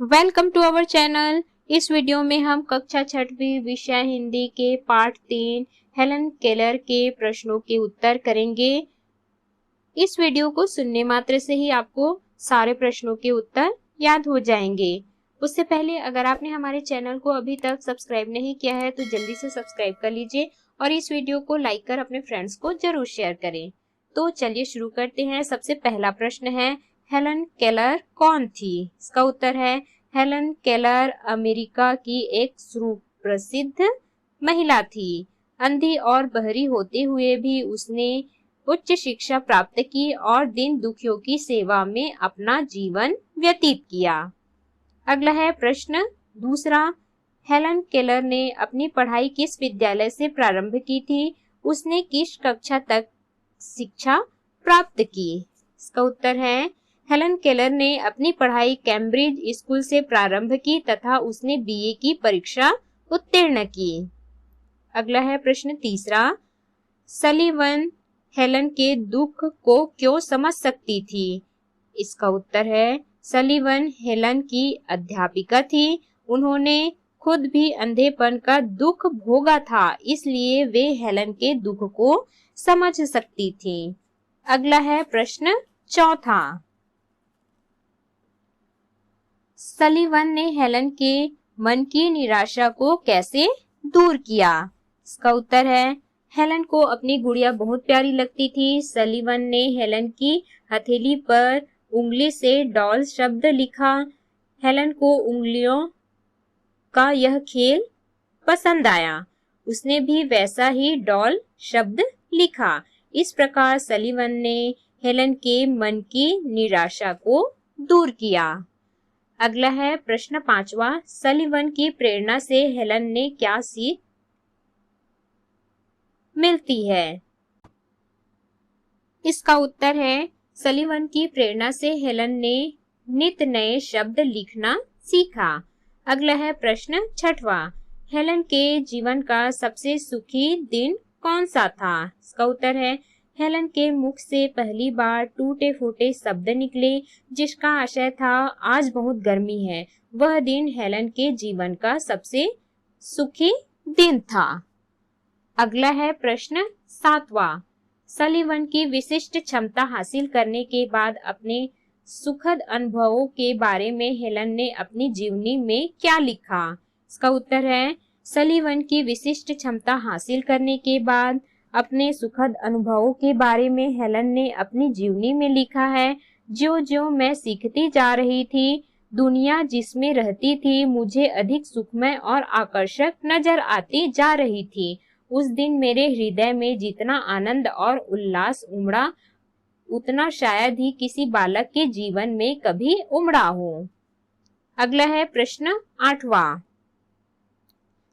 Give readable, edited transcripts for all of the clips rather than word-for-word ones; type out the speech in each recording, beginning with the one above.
Welcome to our channel. इस video में हम कक्षा 6वीं विषय हिंदी के पाठ 3 हेलन केलर के प्रश्नों के उत्तर करेंगे। इस वीडियो को सुनने मात्र से ही आपको सारे प्रश्नों के उत्तर याद हो जाएंगे। उससे पहले अगर आपने हमारे चैनल को अभी तक सब्सक्राइब नहीं किया है तो जल्दी से सब्सक्राइब कर लीजिए और इस वीडियो को लाइक कर अपने फ्रेंड्स को जरूर शेयर करें। तो चलिए शुरू करते हैं। सबसे पहला प्रश्न है, हेलन केलर कौन थी? इसका उत्तर है, हेलन केलर अमेरिका की एक सुप्रसिद्ध महिला थी। अंधी और बहरी होते हुए भी उसने उच्च शिक्षा प्राप्त की और दीन दुखियों की सेवा में अपना जीवन व्यतीत किया। अगला है प्रश्न दूसरा, हेलन केलर ने अपनी पढ़ाई किस विद्यालय से प्रारंभ की थी? उसने किस कक्षा तक शिक्षा प्राप्त की? इसका उत्तर है, हेलन केलर ने अपनी पढ़ाई कैम्ब्रिज स्कूल से प्रारंभ की तथा उसने बीए की परीक्षा उत्तीर्ण की। अगला है प्रश्न तीसरा, सलीवन हेलन के दुख को क्यों समझ सकती थी? इसका उत्तर है, सलीवन हेलन की अध्यापिका थी। उन्होंने खुद भी अंधेपन का दुख भोगा था, इसलिए वे हेलन के दुख को समझ सकती थी। अगला है प्रश्न चौथा, सलीवन ने हेलन के मन की निराशा को कैसे दूर किया? इसका उत्तर है, हेलन को अपनी गुड़िया बहुत प्यारी लगती थी। सलीवन ने हेलन की हथेली पर उंगली से डॉल शब्द लिखा। हेलन को उंगलियों का यह खेल पसंद आया। उसने भी वैसा ही डॉल शब्द लिखा। इस प्रकार सलीवन ने हेलन के मन की निराशा को दूर किया। अगला है प्रश्न पांचवा, सलीवन की प्रेरणा से हेलन ने क्या सीख मिलती है? इसका उत्तर है, सलीवन की प्रेरणा से हेलन ने नित नए शब्द लिखना सीखा। अगला है प्रश्न छठवा, हेलन के जीवन का सबसे सुखी दिन कौन सा था? इसका उत्तर है, हेलन के मुख से पहली बार टूटे फूटे शब्द निकले जिसका आशय था आज बहुत गर्मी है। वह दिन हेलन के जीवन का सबसे सुखी दिन था। अगला है प्रश्न सातवां, सलीवन की विशिष्ट क्षमता हासिल करने के बाद अपने सुखद अनुभवों के बारे में हेलन ने अपनी जीवनी में क्या लिखा? इसका उत्तर है, सलीवन की विशिष्ट क्षमता हासिल करने के बाद अपने सुखद अनुभवों के बारे में हेलन ने अपनी जीवनी में लिखा है, जो जो मैं सीखती जा रही थी, दुनिया जिसमें रहती थी मुझे अधिक सुखमय और आकर्षक नजर आती जा रही थी। उस दिन मेरे हृदय में जितना आनंद और उल्लास उमड़ा उतना शायद ही किसी बालक के जीवन में कभी उमड़ा हो। अगला है प्रश्न आठवां,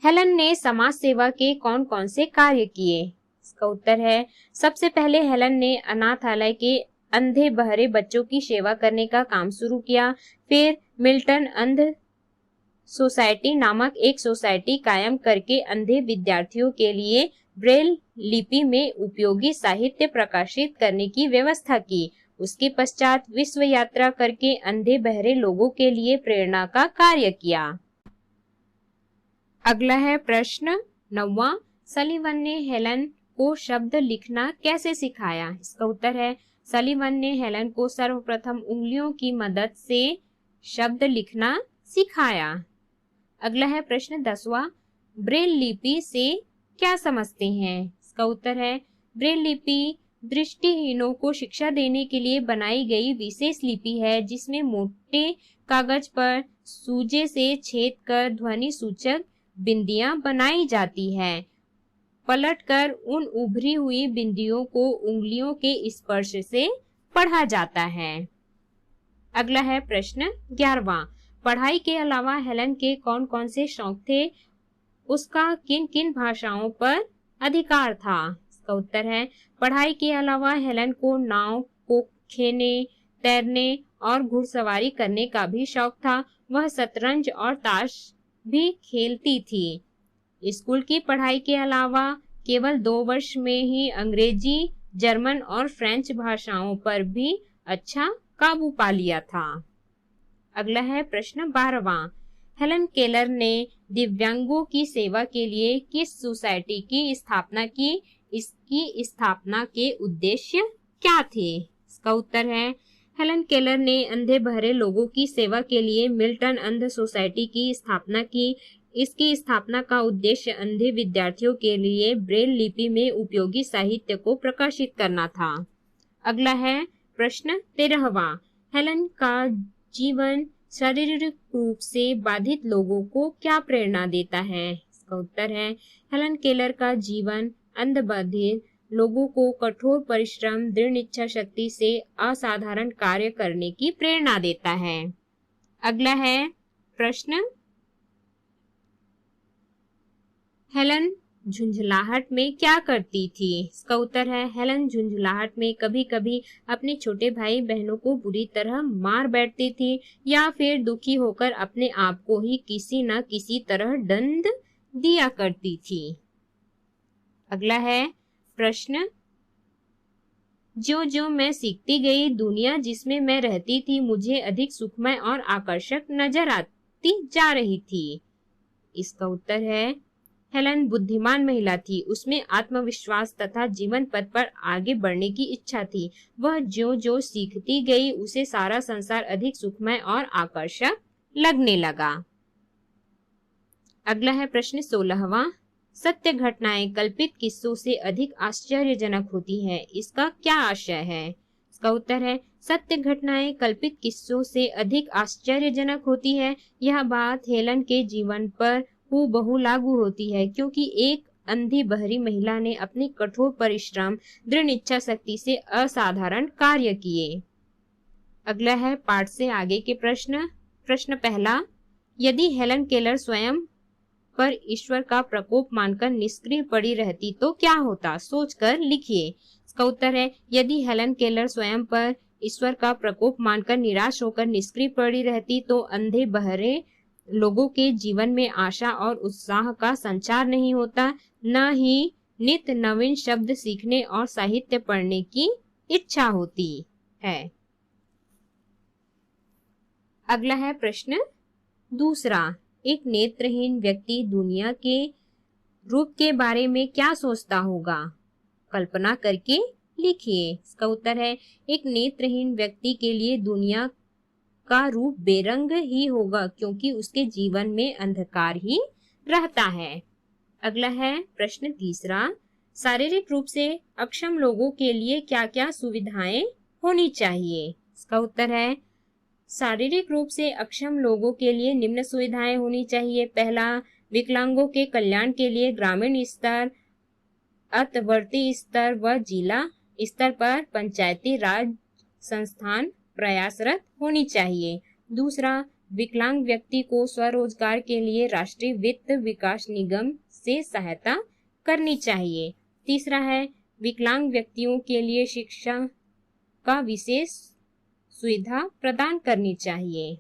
हेलन ने समाज सेवा के कौन कौन से कार्य किए? इसका उत्तर है, सबसे पहले हेलन ने अनाथालय के अंधे बहरे बच्चों की सेवा करने का काम शुरू किया। फिर मिल्टन अंध सोसाइटी नामक एक सोसाइटी कायम करके अंधे विद्यार्थियों के लिए ब्रेल लिपि में उपयोगी साहित्य प्रकाशित करने की व्यवस्था की। उसके पश्चात विश्व यात्रा करके अंधे बहरे लोगों के लिए प्रेरणा का कार्य किया। अगला है प्रश्न नौवां, सलीवन ने हेलन को शब्द लिखना कैसे सिखाया? इसका उत्तर है, सलीवन ने हेलन को सर्वप्रथम उंगलियों की मदद से शब्द लिखना सिखाया। अगला है प्रश्न 10वां, ब्रेल लिपि से क्या समझते हैं? इसका उत्तर है, ब्रेल लिपि दृष्टिहीनों को शिक्षा देने के लिए बनाई गई विशेष लिपि है जिसमें मोटे कागज पर सूजे से छेद कर ध्वनि सूचक बिंदियां बनाई जाती हैं। पलटकर उन उभरी हुई बिंदियों को उंगलियों के स्पर्श से पढ़ा जाता है। अगला है प्रश्न 11वां, पढ़ाई के अलावा हेलन के कौन कौन से शौक थे? उसका किन किन भाषाओं पर अधिकार था? इसका उत्तर है, पढ़ाई के अलावा हेलन को नाव को खेने, तैरने और घुड़सवारी करने का भी शौक था। वह शतरंज और ताश भी खेलती थी। स्कूल की पढ़ाई के अलावा केवल 2 वर्ष में ही अंग्रेजी, जर्मन और फ्रेंच भाषाओं पर भी अच्छा काबू पा लिया था। अगला है प्रश्न 12वां। हेलन केलर ने दिव्यांगों की सेवा के लिए किस सोसाइटी की स्थापना की? इसकी स्थापना के उद्देश्य क्या थे? इसका उत्तर है हेलन केलर ने अंधे बहरे लोगों की सेवा के लिए मिल्टन अंध सोसाइटी की स्थापना की। इसकी स्थापना का उद्देश्य अंधे विद्यार्थियों के लिए ब्रेल लिपि में उपयोगी साहित्य को प्रकाशित करना था। अगला है प्रश्न 13वां। हेलन का जीवन शारीरिक रूप से बाधित लोगों को क्या प्रेरणा देता है? इसका उत्तर है हेलन केलर का जीवन अंधबधिर लोगों को कठोर परिश्रम, दृढ़ इच्छा शक्ति से असाधारण कार्य करने की प्रेरणा देता है। अगला है प्रश्न, हेलन झुंझलाहट में क्या करती थी? इसका उत्तर है हेलन झुंझलाहट में कभी कभी अपने छोटे भाई बहनों को बुरी तरह मार बैठती थी या फिर दुखी होकर अपने आप को ही किसी न किसी तरह दंड दिया करती थी। अगला है प्रश्न, जो जो मैं सीखती गई दुनिया जिसमें मैं रहती थी मुझे अधिक सुखमय और आकर्षक नजर आती जा रही थी। इसका उत्तर है हेलन बुद्धिमान महिला थी। उसमें आत्मविश्वास तथा जीवन पथ पर आगे बढ़ने की इच्छा थी। वह जो जो सीखती गई उसे सारा संसार अधिक सुखमय और आकर्षक लगने लगा। अगला है प्रश्न 16वां। सत्य घटनाएं कल्पित किस्सों से अधिक आश्चर्यजनक होती है, इसका क्या आशय है? इसका उत्तर है सत्य घटनाएं कल्पित किस्सों से अधिक आश्चर्यजनक होती है। यह बात हेलन के जीवन पर हूबहू लागू होती है क्योंकि एक अंधी बहरी महिला ने अपनी कठोर परिश्रम, दृढ़ इच्छा शक्ति से असाधारण कार्य किए। अगला है पाठ से आगे के प्रश्न। प्रश्न पहला, यदि हेलन केलर स्वयं पर ईश्वर का प्रकोप मानकर निष्क्रिय पड़ी रहती तो क्या होता? सोचकर लिखिए। इसका उत्तर है यदि हेलन केलर स्वयं पर ईश्वर का प्रकोप मानकर निराश होकर निष्क्रिय पड़ी रहती तो अंधे बहरे लोगों के जीवन में आशा और उत्साह का संचार नहीं होता, न ही नित्य नवीन शब्द सीखने और साहित्य पढ़ने की इच्छा होती है। अगला है प्रश्न दूसरा, एक नेत्रहीन व्यक्ति दुनिया के रूप के बारे में क्या सोचता होगा? कल्पना करके लिखिए। इसका उत्तर है एक नेत्रहीन व्यक्ति के लिए दुनिया का रूप बेरंग ही होगा क्योंकि उसके जीवन में अंधकार ही रहता है। अगला है प्रश्न तीसरा, शारीरिक रूप से अक्षम लोगों के लिए क्या क्या सुविधाएं होनी चाहिए? इसका उत्तर है शारीरिक रूप से अक्षम लोगों के लिए निम्न सुविधाएं होनी चाहिए। पहला, विकलांगों के कल्याण के लिए ग्रामीण स्तर, अंतर्वर्ती स्तर व जिला स्तर पर पंचायती राज संस्थान प्रयासरत होनी चाहिए। दूसरा, विकलांग व्यक्ति को स्वरोजगार के लिए राष्ट्रीय वित्त विकास निगम से सहायता करनी चाहिए। तीसरा है विकलांग व्यक्तियों के लिए शिक्षा का विशेष सुविधा प्रदान करनी चाहिए।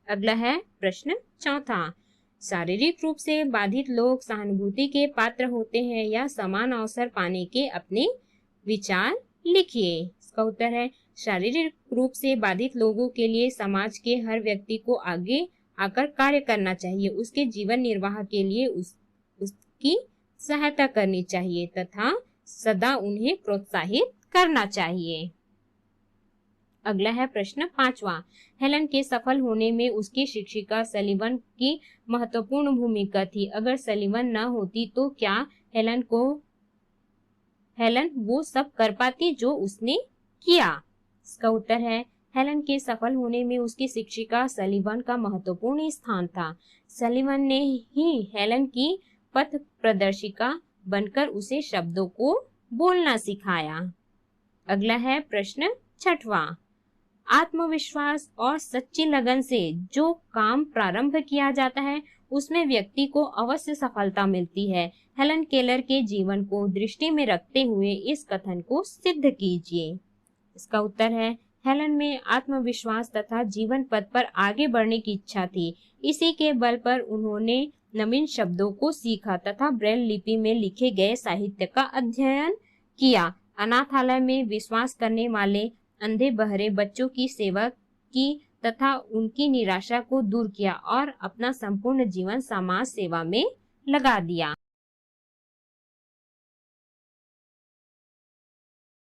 अगला है प्रश्न चौथा, शारीरिक रूप से बाधित लोग सहानुभूति के पात्र होते हैं या समान अवसर पाने के अपने विचार लिखिए। इसका उत्तर है शारीरिक रूप से बाधित लोगों के लिए समाज के हर व्यक्ति को आगे आकर कार्य करना चाहिए, उसके जीवन निर्वाह के लिए उसकी सहायता करनी चाहिए तथा सदा उन्हें प्रोत्साहित करना चाहिए। अगला है प्रश्न पांचवा, हेलन के सफल होने में उसकी शिक्षिका सलीवन की महत्वपूर्ण भूमिका थी। अगर सलीवन न होती तो क्या हेलन वो सब कर पाती जो उसने किया? इसका उत्तर है हेलन के सफल होने में उसकी शिक्षिका सलीवन का महत्वपूर्ण स्थान था। सलीवन ने ही हेलन की पथ प्रदर्शिका बनकर उसे शब्दों को बोलना सिखाया। अगला है प्रश्न छठवां, आत्मविश्वास और सच्ची लगन से जो काम प्रारंभ किया जाता है उसमें व्यक्ति को अवश्य सफलता मिलती है। हेलन केलर के जीवन को दृष्टि में रखते हुए इस कथन को सिद्ध कीजिए। इसका उत्तर है हेलन में आत्मविश्वास तथा जीवन पथ पर आगे बढ़ने की इच्छा थी। इसी के बल पर उन्होंने नवीन शब्दों को सीखा तथा ब्रेल लिपि में लिखे गए साहित्य का अध्ययन किया। अनाथालय में विश्वास करने वाले अंधे बहरे बच्चों की सेवा की तथा उनकी निराशा को दूर किया और अपना संपूर्ण जीवन समाज सेवा में लगा दिया।